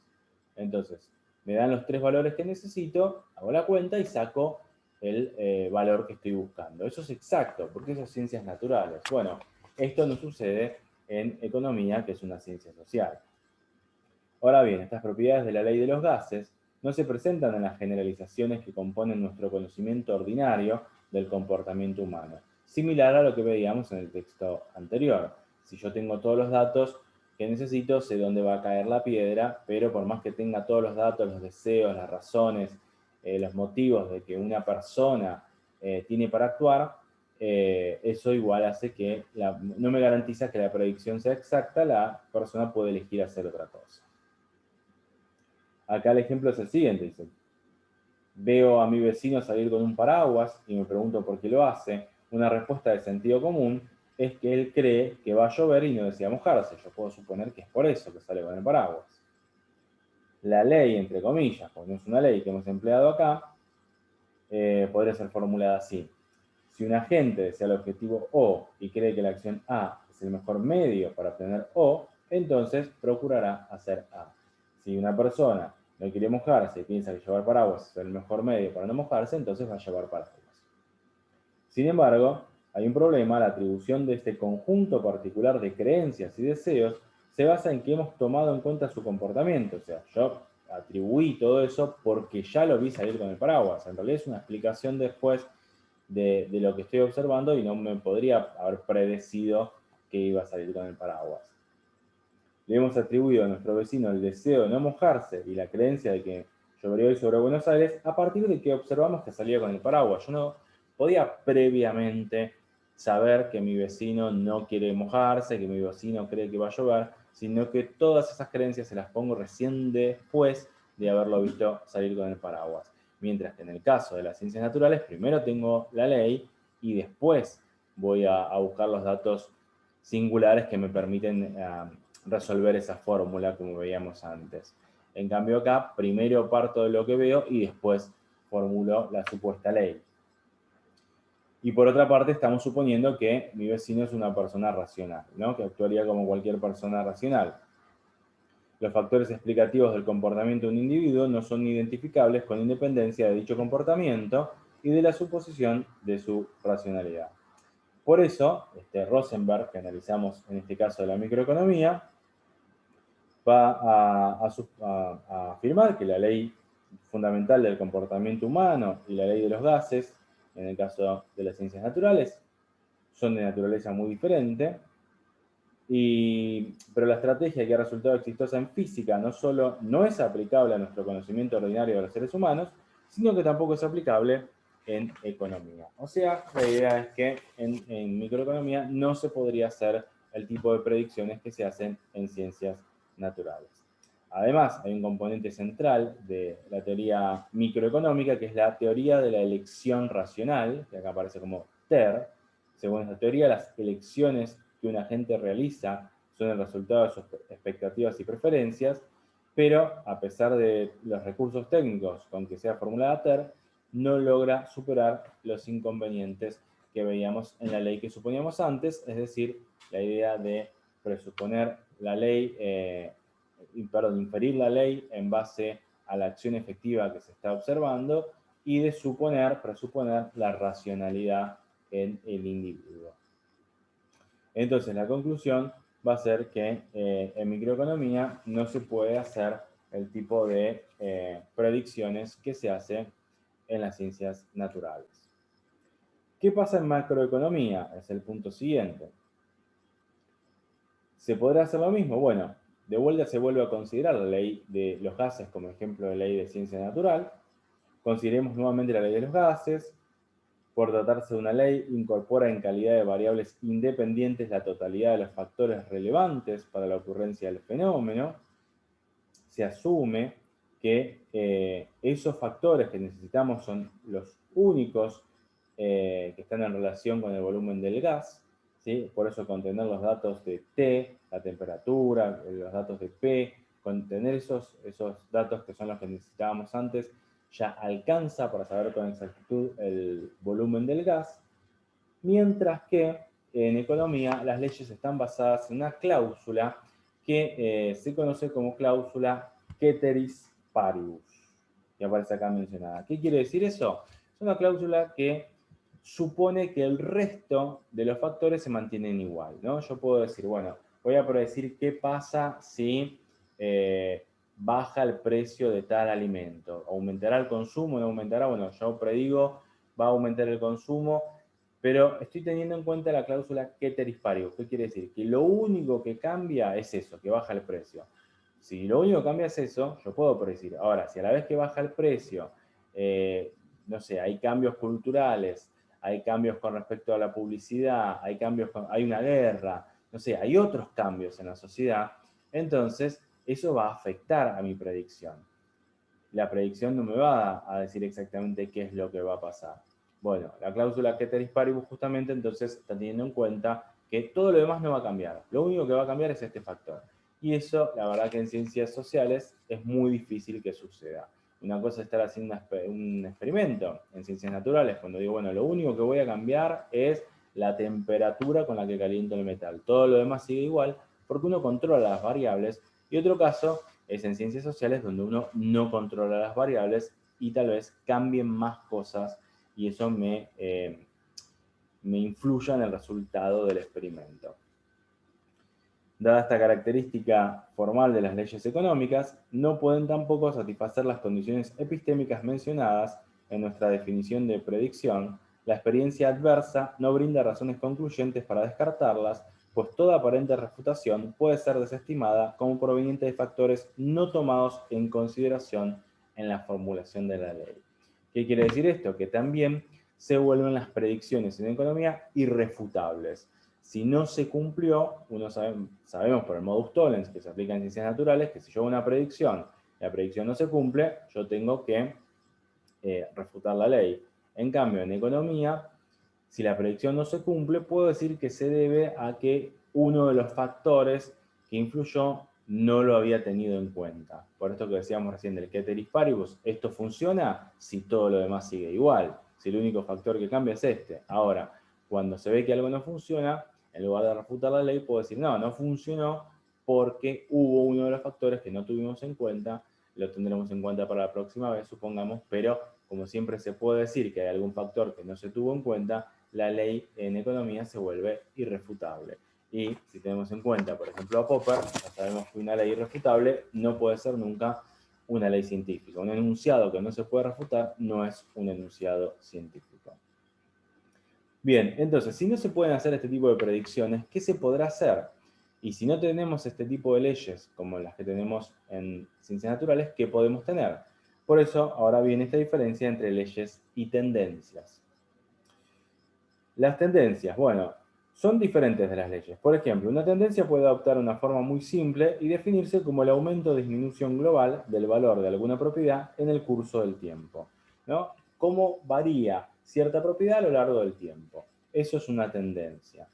Speaker 1: Entonces, me dan los tres valores que necesito, hago la cuenta y saco el valor que estoy buscando. Eso es exacto, porque eso es ciencias naturales. Bueno, esto no sucede en economía, que es una ciencia social. Ahora bien, estas propiedades de la ley de los gases no se presentan en las generalizaciones que componen nuestro conocimiento ordinario del comportamiento humano, similar a lo que veíamos en el texto anterior. Si yo tengo todos los datos que necesito, sé dónde va a caer la piedra, pero por más que tenga todos los datos, los deseos, las razones, los motivos de que una persona tiene para actuar, eso igual hace que no me garantiza que la predicción sea exacta, la persona puede elegir hacer otra cosa. Acá el ejemplo es el siguiente, dice, veo a mi vecino salir con un paraguas y me pregunto por qué lo hace. Una respuesta de sentido común es que él cree que va a llover y no desea mojarse. Yo puedo suponer que es por eso que sale con el paraguas. La ley, entre comillas, porque no es una ley que hemos empleado acá, podría ser formulada así. Si un agente desea el objetivo O y cree que la acción A es el mejor medio para obtener O, entonces procurará hacer A. Si una persona no quiere mojarse y piensa que llevar paraguas es el mejor medio para no mojarse, entonces va a llevar paraguas. Sin embargo, hay un problema: la atribución de este conjunto particular de creencias y deseos se basa en que hemos tomado en cuenta su comportamiento. O sea, yo atribuí todo eso porque ya lo vi salir con el paraguas. En realidad es una explicación después de lo que estoy observando y no me podría haber predecido que iba a salir con el paraguas. Le hemos atribuido a nuestro vecino el deseo de no mojarse y la creencia de que llovería hoy sobre Buenos Aires a partir de que observamos que salía con el paraguas. Yo no podía previamente saber que mi vecino no quiere mojarse, que mi vecino cree que va a llover, sino que todas esas creencias se las pongo recién después de haberlo visto salir con el paraguas. Mientras que en el caso de las ciencias naturales, primero tengo la ley y después voy a buscar los datos singulares que me permiten resolver esa fórmula como veíamos antes. En cambio acá, primero parto de lo que veo y después formulo la supuesta ley. Y por otra parte, estamos suponiendo que mi vecino es una persona racional, ¿no? Que actuaría como cualquier persona racional. Los factores explicativos del comportamiento de un individuo no son identificables con independencia de dicho comportamiento y de la suposición de su racionalidad. Por eso, Rosenberg, que analizamos en este caso de la microeconomía, va a afirmar que la ley fundamental del comportamiento humano y la ley de los gases, en el caso de las ciencias naturales, son de naturaleza muy diferente, pero la estrategia que ha resultado exitosa en física no solo no es aplicable a nuestro conocimiento ordinario de los seres humanos, sino que tampoco es aplicable en economía. O sea, la idea es que en microeconomía no se podría hacer el tipo de predicciones que se hacen en ciencias naturales. Además, hay un componente central de la teoría microeconómica, que es la teoría de la elección racional, que acá aparece como TER. Según esta teoría, las elecciones que un agente realiza son el resultado de sus expectativas y preferencias, pero a pesar de los recursos técnicos con que sea formulada TER, no logra superar los inconvenientes que veíamos en la ley que suponíamos antes, es decir, la idea de presuponer la ley, inferir la ley en base a la acción efectiva que se está observando y de presuponer la racionalidad en el individuo. Entonces, la conclusión va a ser que en microeconomía no se puede hacer el tipo de predicciones que se hace en las ciencias naturales. ¿Qué pasa en macroeconomía? Es el punto siguiente. ¿Se podrá hacer lo mismo? Bueno, de vuelta se vuelve a considerar la ley de los gases como ejemplo de ley de ciencia natural. Consideremos nuevamente la ley de los gases. Por tratarse de una ley, incorpora en calidad de variables independientes la totalidad de los factores relevantes para la ocurrencia del fenómeno. Se asume que esos factores que necesitamos son los únicos que están en relación con el volumen del gas, ¿sí? Por eso contener los datos de T, la temperatura, los datos de P, contener esos datos que son los que necesitábamos antes, ya alcanza para saber con exactitud el volumen del gas, mientras que en economía las leyes están basadas en una cláusula que se conoce como cláusula ceteris paribus, que aparece acá mencionada. ¿Qué quiere decir eso? Es una cláusula que supone que el resto de los factores se mantienen igual, ¿no? Yo puedo decir, bueno, voy a predecir qué pasa si baja el precio de tal alimento. ¿Aumentará el consumo? ¿No aumentará? Bueno, yo predigo, va a aumentar el consumo, pero estoy teniendo en cuenta la cláusula ceteris paribus. ¿Qué quiere decir? Que lo único que cambia es eso, que baja el precio. Si lo único que cambia es eso, yo puedo predecir. Ahora, si a la vez que baja el precio, no sé, hay cambios culturales, hay cambios con respecto a la publicidad, hay una guerra, no sé, hay otros cambios en la sociedad, entonces eso va a afectar a mi predicción. La predicción no me va a decir exactamente qué es lo que va a pasar. Bueno, la cláusula ceteris paribus justamente entonces está teniendo en cuenta que todo lo demás no va a cambiar. Lo único que va a cambiar es este factor. Y eso, la verdad que en ciencias sociales es muy difícil que suceda. Una cosa es estar haciendo un experimento en ciencias naturales, cuando digo, bueno, lo único que voy a cambiar es la temperatura con la que caliento el metal. Todo lo demás sigue igual, porque uno controla las variables. Y otro caso es en ciencias sociales, donde uno no controla las variables y tal vez cambien más cosas y eso me influya en el resultado del experimento. Dada esta característica formal de las leyes económicas, no pueden tampoco satisfacer las condiciones epistémicas mencionadas en nuestra definición de predicción. La experiencia adversa no brinda razones concluyentes para descartarlas, pues toda aparente refutación puede ser desestimada como proveniente de factores no tomados en consideración en la formulación de la ley. ¿Qué quiere decir esto? Que también se vuelven las predicciones en economía irrefutables. Si no se cumplió, sabemos por el modus tollens que se aplica en ciencias naturales, que si yo hago una predicción, la predicción no se cumple, yo tengo que refutar la ley. En cambio, en economía, si la predicción no se cumple, puedo decir que se debe a que uno de los factores que influyó no lo había tenido en cuenta. Por esto que decíamos recién del ceteris paribus, esto funciona si todo lo demás sigue igual, si el único factor que cambia es este. Ahora, cuando se ve que algo no funciona, en lugar de refutar la ley, puedo decir, no funcionó porque hubo uno de los factores que no tuvimos en cuenta, lo tendremos en cuenta para la próxima vez, supongamos, pero como siempre se puede decir que hay algún factor que no se tuvo en cuenta, la ley en economía se vuelve irrefutable. Y si tenemos en cuenta, por ejemplo, a Popper, ya sabemos que una ley irrefutable no puede ser nunca una ley científica. Un enunciado que no se puede refutar no es un enunciado científico. Bien, entonces, si no se pueden hacer este tipo de predicciones, ¿qué se podrá hacer? Y si no tenemos este tipo de leyes como las que tenemos en ciencias naturales, ¿qué podemos tener? Por eso, ahora viene esta diferencia entre leyes y tendencias. Las tendencias, bueno, son diferentes de las leyes. Por ejemplo, una tendencia puede adoptar una forma muy simple y definirse como el aumento o disminución global del valor de alguna propiedad en el curso del tiempo, ¿no? Cómo varía cierta propiedad a lo largo del tiempo. Eso es una tendencia.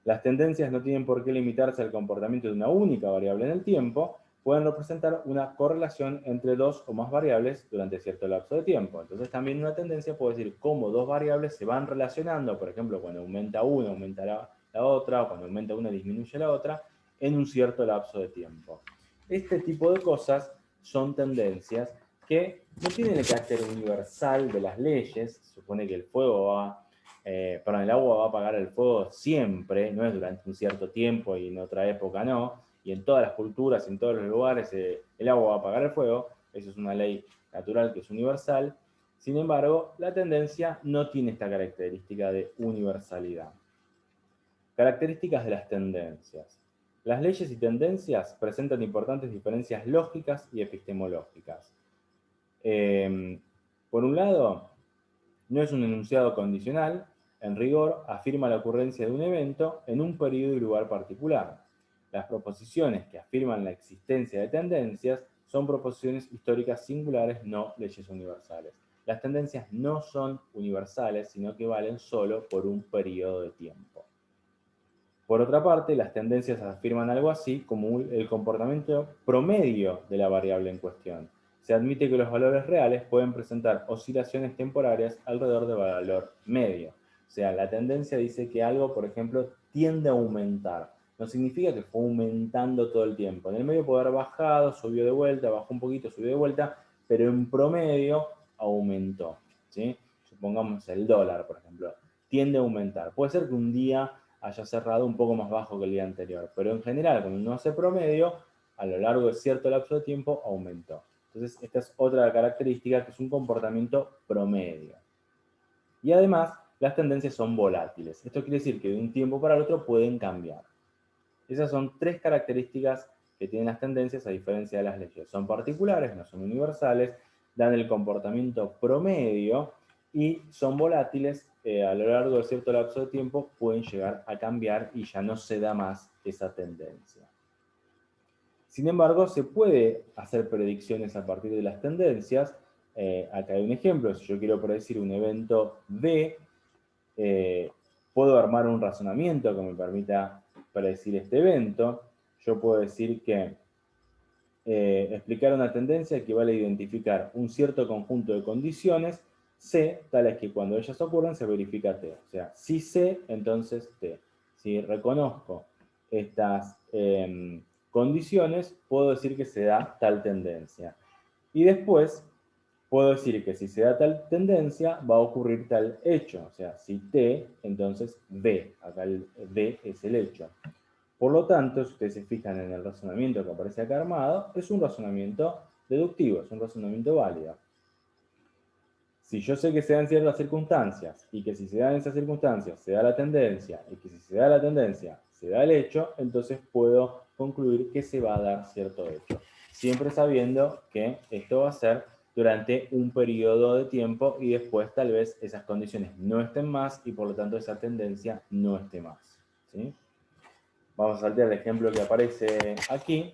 Speaker 1: Las tendencias no tienen por qué limitarse al comportamiento de una única variable en el tiempo, pueden representar una correlación entre dos o más variables durante cierto lapso de tiempo. Entonces también una tendencia puede decir cómo dos variables se van relacionando, por ejemplo, cuando aumenta una, aumenta la otra, o cuando aumenta una, disminuye la otra, en un cierto lapso de tiempo. Este tipo de cosas son tendencias que no tienen el carácter universal de las leyes. Se supone que el el agua va a apagar el fuego siempre, no es durante un cierto tiempo y en otra época no, y en todas las culturas, en todos los lugares, el agua va a apagar el fuego. Eso es una ley natural que es universal. Sin embargo, la tendencia no tiene esta característica de universalidad. Características de las tendencias. Las leyes y tendencias presentan importantes diferencias lógicas y epistemológicas. Por un lado, no es un enunciado condicional, en rigor afirma la ocurrencia de un evento en un periodo y lugar particular. Las proposiciones que afirman la existencia de tendencias son proposiciones históricas singulares, no leyes universales. Las tendencias no son universales, sino que valen solo por un periodo de tiempo. Por otra parte, las tendencias afirman algo así como el comportamiento promedio de la variable en cuestión. Se admite que los valores reales pueden presentar oscilaciones temporarias alrededor del valor medio. O sea, la tendencia dice que algo, por ejemplo, tiende a aumentar. No significa que fue aumentando todo el tiempo. En el medio puede haber bajado, subió de vuelta, bajó un poquito, subió de vuelta, pero en promedio aumentó. ¿Sí? Supongamos el dólar, por ejemplo, tiende a aumentar. Puede ser que un día haya cerrado un poco más bajo que el día anterior, pero en general, cuando uno hace promedio, a lo largo de cierto lapso de tiempo aumentó. Entonces, esta es otra característica que es un comportamiento promedio. Y además, las tendencias son volátiles. Esto quiere decir que de un tiempo para el otro pueden cambiar. Esas son tres características que tienen las tendencias a diferencia de las leyes. Son particulares, no son universales, dan el comportamiento promedio y son volátiles, a lo largo de cierto lapso de tiempo pueden llegar a cambiar y ya no se da más esa tendencia. Sin embargo, se puede hacer predicciones a partir de las tendencias. Acá hay un ejemplo. Si yo quiero predecir un evento D, puedo armar un razonamiento que me permita predecir este evento. Yo puedo decir que explicar una tendencia equivale a identificar un cierto conjunto de condiciones C, tales que cuando ellas ocurren se verifica T. O sea, si C, entonces T. Si reconozco estas condiciones, puedo decir que se da tal tendencia. Y después puedo decir que si se da tal tendencia, va a ocurrir tal hecho. O sea, si T, entonces B. Acá el B es el hecho. Por lo tanto, si ustedes se fijan en el razonamiento que aparece acá armado, es un razonamiento deductivo, es un razonamiento válido. Si yo sé que se dan ciertas circunstancias y que si se dan esas circunstancias se da la tendencia y que si se da la tendencia se da el hecho, entonces puedo concluir que se va a dar cierto hecho. Siempre sabiendo que esto va a ser durante un periodo de tiempo y después tal vez esas condiciones no estén más y por lo tanto esa tendencia no esté más. ¿Sí? Vamos a saltar el ejemplo que aparece aquí.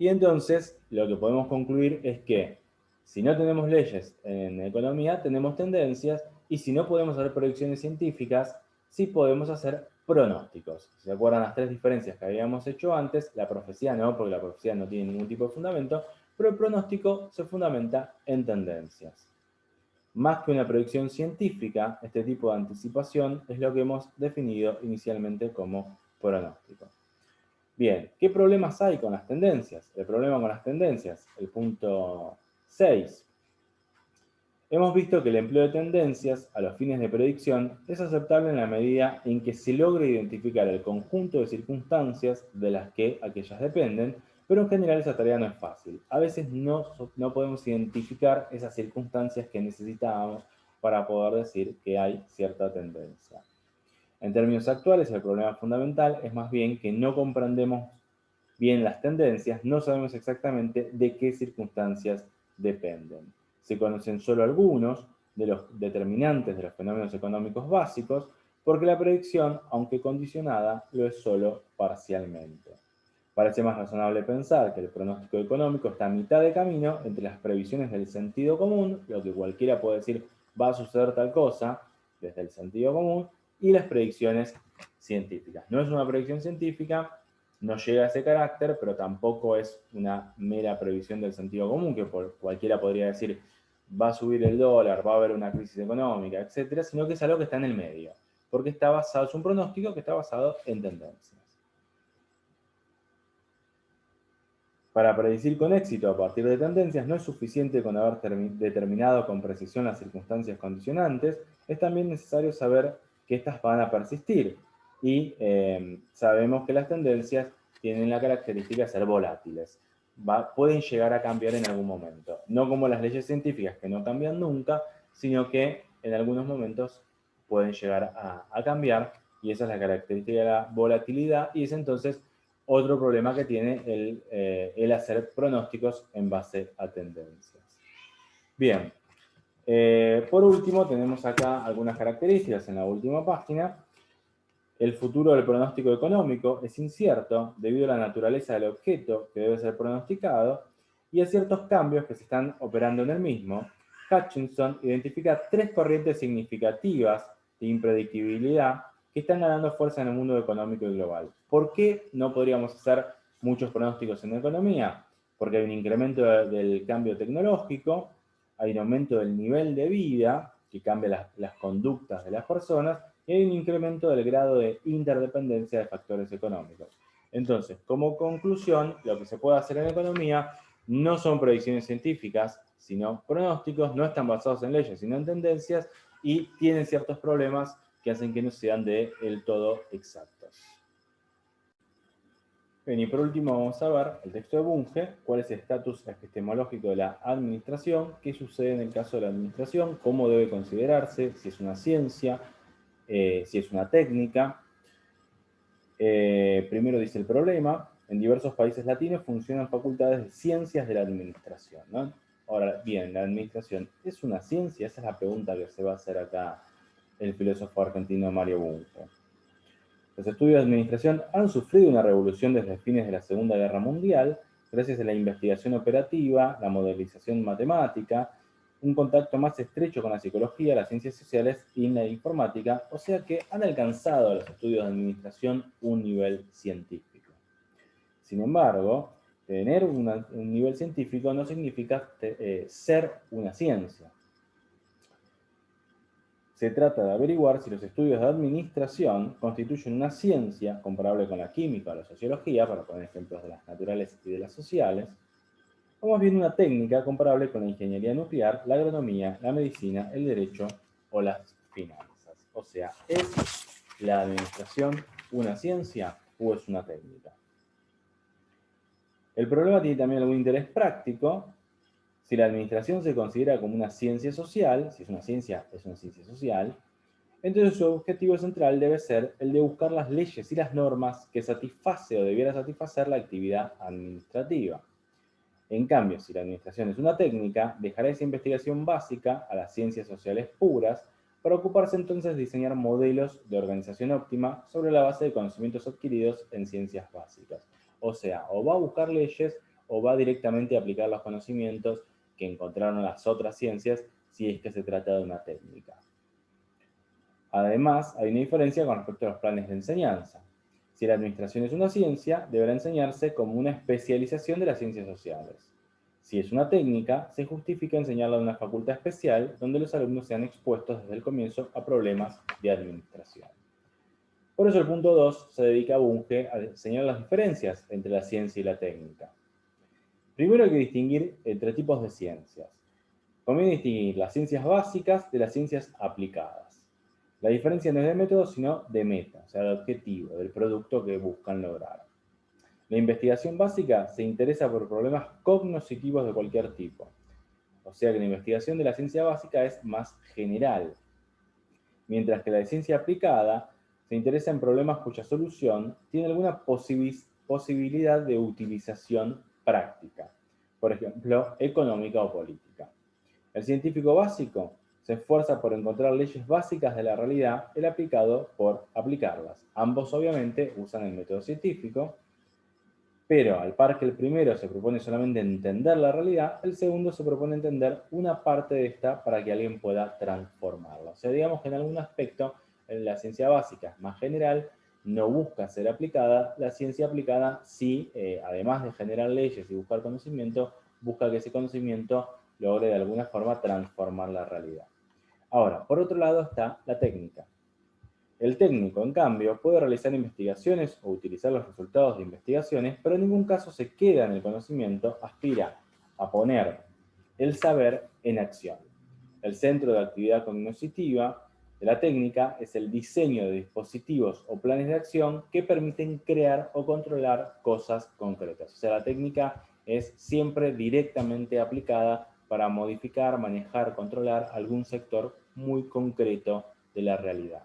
Speaker 1: Y entonces lo que podemos concluir es que si no tenemos leyes en economía, tenemos tendencias, y si no podemos hacer predicciones científicas, sí podemos hacer pronósticos. ¿Se acuerdan las tres diferencias que habíamos hecho antes? La profecía no, porque la profecía no tiene ningún tipo de fundamento, pero el pronóstico se fundamenta en tendencias. Más que una predicción científica, este tipo de anticipación es lo que hemos definido inicialmente como pronóstico. Bien, ¿qué problemas hay con las tendencias? El problema con las tendencias, el punto 6. Hemos visto que el empleo de tendencias a los fines de predicción es aceptable en la medida en que se logre identificar el conjunto de circunstancias de las que aquellas dependen, pero en general esa tarea no es fácil. A veces no podemos identificar esas circunstancias que necesitábamos para poder decir que hay cierta tendencia. En términos actuales, el problema fundamental es más bien que no comprendemos bien las tendencias, no sabemos exactamente de qué circunstancias dependen. Se conocen solo algunos de los determinantes de los fenómenos económicos básicos, porque la predicción, aunque condicionada, lo es solo parcialmente. Parece más razonable pensar que el pronóstico económico está a mitad de camino entre las previsiones del sentido común, lo que cualquiera puede decir va a suceder tal cosa desde el sentido común, y las predicciones científicas. No es una predicción científica, no llega a ese carácter, pero tampoco es una mera previsión del sentido común, que cualquiera podría decir, va a subir el dólar, va a haber una crisis económica, etcétera, sino que es algo que está en el medio, porque está basado, es un pronóstico que está basado en tendencias. Para predecir con éxito a partir de tendencias no es suficiente con haber determinado con precisión las circunstancias condicionantes, es también necesario saber que estas van a persistir y sabemos que las tendencias tienen la característica de ser volátiles. Pueden llegar a cambiar en algún momento, no como las leyes científicas que no cambian nunca, sino que en algunos momentos pueden llegar a cambiar y esa es la característica de la volatilidad y es entonces otro problema que tiene el hacer pronósticos en base a tendencias. Bien, por último tenemos acá algunas características en la última página. El futuro del pronóstico económico es incierto debido a la naturaleza del objeto que debe ser pronosticado y a ciertos cambios que se están operando en el mismo. Hutchinson identifica tres corrientes significativas de impredictibilidad que están ganando fuerza en el mundo económico y global. ¿Por qué no podríamos hacer muchos pronósticos en la economía? Porque hay un incremento del cambio tecnológico, hay un aumento del nivel de vida que cambia las conductas de las personas y hay un incremento del grado de interdependencia de factores económicos. Entonces, como conclusión, lo que se puede hacer en economía no son predicciones científicas, sino pronósticos, no están basados en leyes, sino en tendencias, y tienen ciertos problemas que hacen que no sean del todo exactos. Bien, y por último vamos a ver el texto de Bunge, cuál es el estatus epistemológico de la administración, qué sucede en el caso de la administración, cómo debe considerarse, si es una ciencia, si es una técnica. Primero dice el problema, en diversos países latinos funcionan facultades de ciencias de la administración, ¿no? Ahora bien, ¿la administración es una ciencia? Esa es la pregunta que se va a hacer acá el filósofo argentino Mario Bunge. Los estudios de administración han sufrido una revolución desde fines de la Segunda Guerra Mundial, gracias a la investigación operativa, la modelización matemática, un contacto más estrecho con la psicología, las ciencias sociales y la informática, o sea que han alcanzado a los estudios de administración un nivel científico. Sin embargo, tener un nivel científico no significa ser una ciencia. Se trata de averiguar si los estudios de administración constituyen una ciencia comparable con la química o la sociología, para poner ejemplos de las naturales y de las sociales, o más bien una técnica comparable con la ingeniería nuclear, la agronomía, la medicina, el derecho o las finanzas. O sea, ¿es la administración una ciencia o es una técnica? El problema tiene también algún interés práctico. Si la administración se considera como una ciencia social, si es una ciencia social, entonces su objetivo central debe ser el de buscar las leyes y las normas que satisface o debiera satisfacer la actividad administrativa. En cambio, si la administración es una técnica, dejará esa investigación básica a las ciencias sociales puras para ocuparse entonces de diseñar modelos de organización óptima sobre la base de conocimientos adquiridos en ciencias básicas. O sea, o va a buscar leyes o va directamente a aplicar los conocimientos que encontraron las otras ciencias si es que se trata de una técnica. Además, hay una diferencia con respecto a los planes de enseñanza. Si la administración es una ciencia, deberá enseñarse como una especialización de las ciencias sociales. Si es una técnica, se justifica enseñarla en una facultad especial donde los alumnos sean expuestos desde el comienzo a problemas de administración. Por eso el punto 2 se dedica a Bunge a enseñar las diferencias entre la ciencia y la técnica. Primero hay que distinguir entre tipos de ciencias. Conviene distinguir las ciencias básicas de las ciencias aplicadas. La diferencia no es de método, sino de meta, o sea, del objetivo, del producto que buscan lograr. La investigación básica se interesa por problemas cognitivos de cualquier tipo. O sea que la investigación de la ciencia básica es más general. Mientras que la de ciencia aplicada se interesa en problemas cuya solución tiene alguna posibilidad de utilización práctica. Por ejemplo, económica o política. El científico básico se esfuerza por encontrar leyes básicas de la realidad, el aplicado por aplicarlas. Ambos obviamente usan el método científico, pero al par que el primero se propone solamente entender la realidad, el segundo se propone entender una parte de esta para que alguien pueda transformarla. O sea, digamos que en algún aspecto la ciencia básica es más general, no busca ser aplicada, la ciencia aplicada sí, además de generar leyes y buscar conocimiento, busca que ese conocimiento logre de alguna forma transformar la realidad. Ahora, por otro lado está la técnica. El técnico, en cambio, puede realizar investigaciones o utilizar los resultados de investigaciones, pero en ningún caso se queda en el conocimiento, aspira a poner el saber en acción. El centro de actividad cognitiva de la técnica es el diseño de dispositivos o planes de acción que permiten crear o controlar cosas concretas. O sea, la técnica es siempre directamente aplicada para modificar, manejar, controlar algún sector muy concreto de la realidad.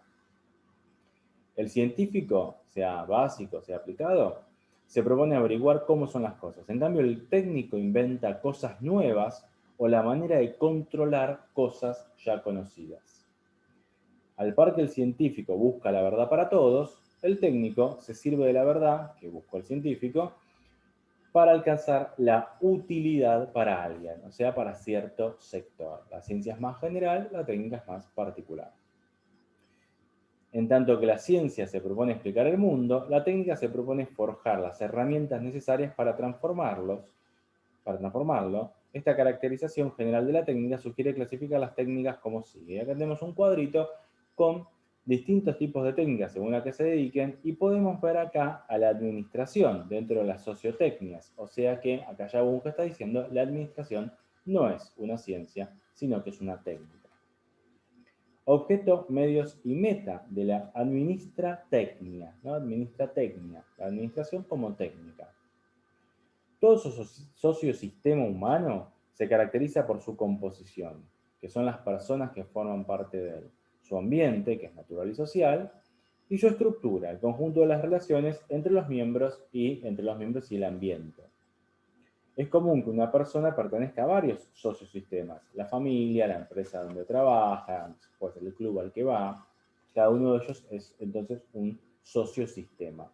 Speaker 1: El científico, sea básico, sea aplicado, se propone averiguar cómo son las cosas. En cambio, el técnico inventa cosas nuevas o la manera de controlar cosas ya conocidas. Al par que el científico busca la verdad para todos, el técnico se sirve de la verdad que buscó el científico para alcanzar la utilidad para alguien, o sea, para cierto sector. La ciencia es más general, la técnica es más particular. En tanto que la ciencia se propone explicar el mundo, la técnica se propone forjar las herramientas necesarias para transformarlo. Esta caracterización general de la técnica sugiere clasificar las técnicas como sigue. Acá tenemos un cuadrito con distintos tipos de técnicas según a qué se dediquen y podemos ver acá a la administración dentro de las sociotecnias. O sea que acá ya Bunge está diciendo la administración no es una ciencia, sino que es una técnica. Objeto, medios y meta de la administratecnia, ¿no? Administratecnia, la administración como técnica. Todo sociosistema humano se caracteriza por su composición, que son las personas que forman parte de él, su ambiente, que es natural y social, y su estructura, el conjunto de las relaciones entre los miembros y el ambiente. Es común que una persona pertenezca a varios sociosistemas, la familia, la empresa donde trabaja, pues el club al que va, cada uno de ellos es entonces un sociosistema.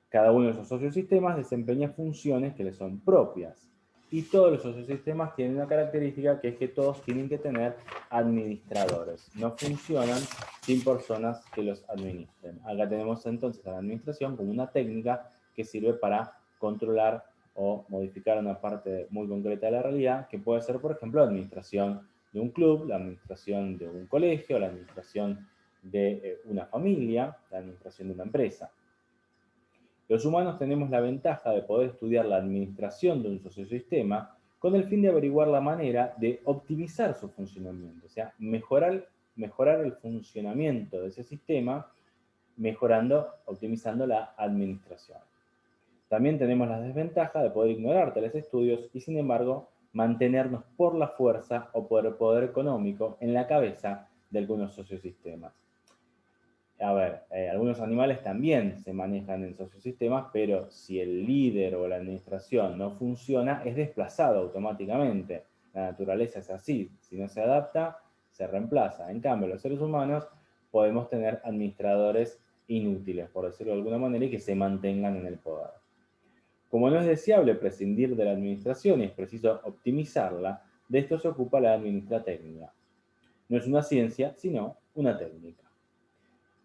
Speaker 1: Cada uno de esos sociosistemas desempeña funciones que le son propias. Y todos los sociosistemas tienen una característica que es que todos tienen que tener administradores. No funcionan sin personas que los administren. Acá tenemos entonces a la administración como una técnica que sirve para controlar o modificar una parte muy concreta de la realidad, que puede ser, por ejemplo, la administración de un club, la administración de un colegio, la administración de una familia, la administración de una empresa. Los humanos tenemos la ventaja de poder estudiar la administración de un sociosistema con el fin de averiguar la manera de optimizar su funcionamiento, o sea, mejorar el funcionamiento de ese sistema, optimizando la administración. También tenemos la desventaja de poder ignorar tales estudios y, sin embargo, mantenernos por la fuerza o por el poder económico en la cabeza de algunos sociosistemas. A ver, algunos animales también se manejan en sociosistemas, pero si el líder o la administración no funciona, es desplazado automáticamente. La naturaleza es así, si no se adapta, se reemplaza. En cambio, los seres humanos podemos tener administradores inútiles, por decirlo de alguna manera, y que se mantengan en el poder. Como no es deseable prescindir de la administración y es preciso optimizarla, de esto se ocupa la administratecnia. No es una ciencia, sino una técnica.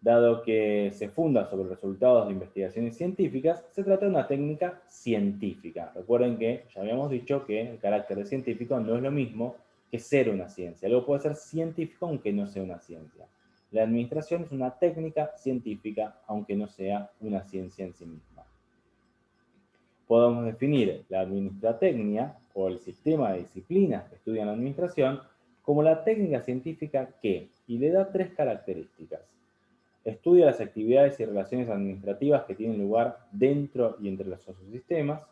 Speaker 1: Dado que se funda sobre resultados de investigaciones científicas, se trata de una técnica científica. Recuerden que ya habíamos dicho que el carácter de científico no es lo mismo que ser una ciencia. Luego puede ser científico aunque no sea una ciencia. La administración es una técnica científica aunque no sea una ciencia en sí misma. Podemos definir la administratecnia o el sistema de disciplinas que estudian la administración como la técnica científica que, y le da tres características. Estudia las actividades y relaciones administrativas que tienen lugar dentro y entre los sociosistemas.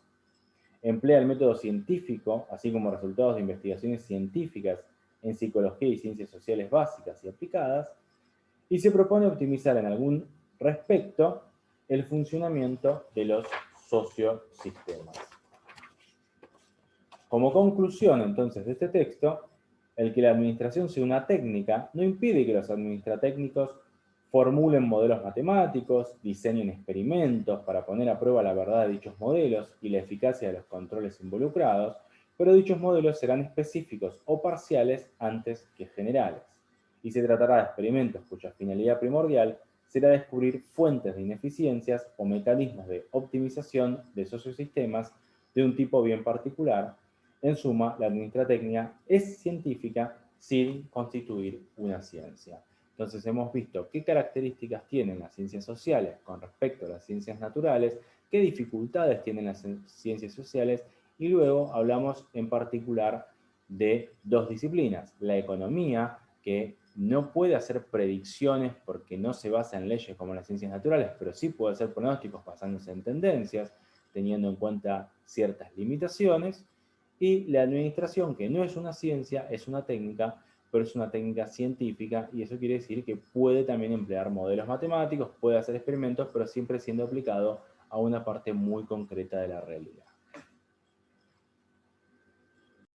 Speaker 1: Emplea el método científico, así como resultados de investigaciones científicas en psicología y ciencias sociales básicas y aplicadas. Y se propone optimizar en algún respecto el funcionamiento de los sociosistemas. Como conclusión, entonces, de este texto, el que la administración sea una técnica no impide que los administratécnicos formulen modelos matemáticos, diseñen experimentos para poner a prueba la verdad de dichos modelos y la eficacia de los controles involucrados, pero dichos modelos serán específicos o parciales antes que generales. Y se tratará de experimentos cuya finalidad primordial será descubrir fuentes de ineficiencias o mecanismos de optimización de esos sistemas de un tipo bien particular. En suma, la administratecnia es científica sin constituir una ciencia. Entonces hemos visto qué características tienen las ciencias sociales con respecto a las ciencias naturales, qué dificultades tienen las ciencias sociales y luego hablamos en particular de dos disciplinas, la economía, que no puede hacer predicciones porque no se basa en leyes como las ciencias naturales, pero sí puede hacer pronósticos basándose en tendencias, teniendo en cuenta ciertas limitaciones, y la administración, que no es una ciencia, es una técnica, pero es una técnica científica, y eso quiere decir que puede también emplear modelos matemáticos, puede hacer experimentos, pero siempre siendo aplicado a una parte muy concreta de la realidad.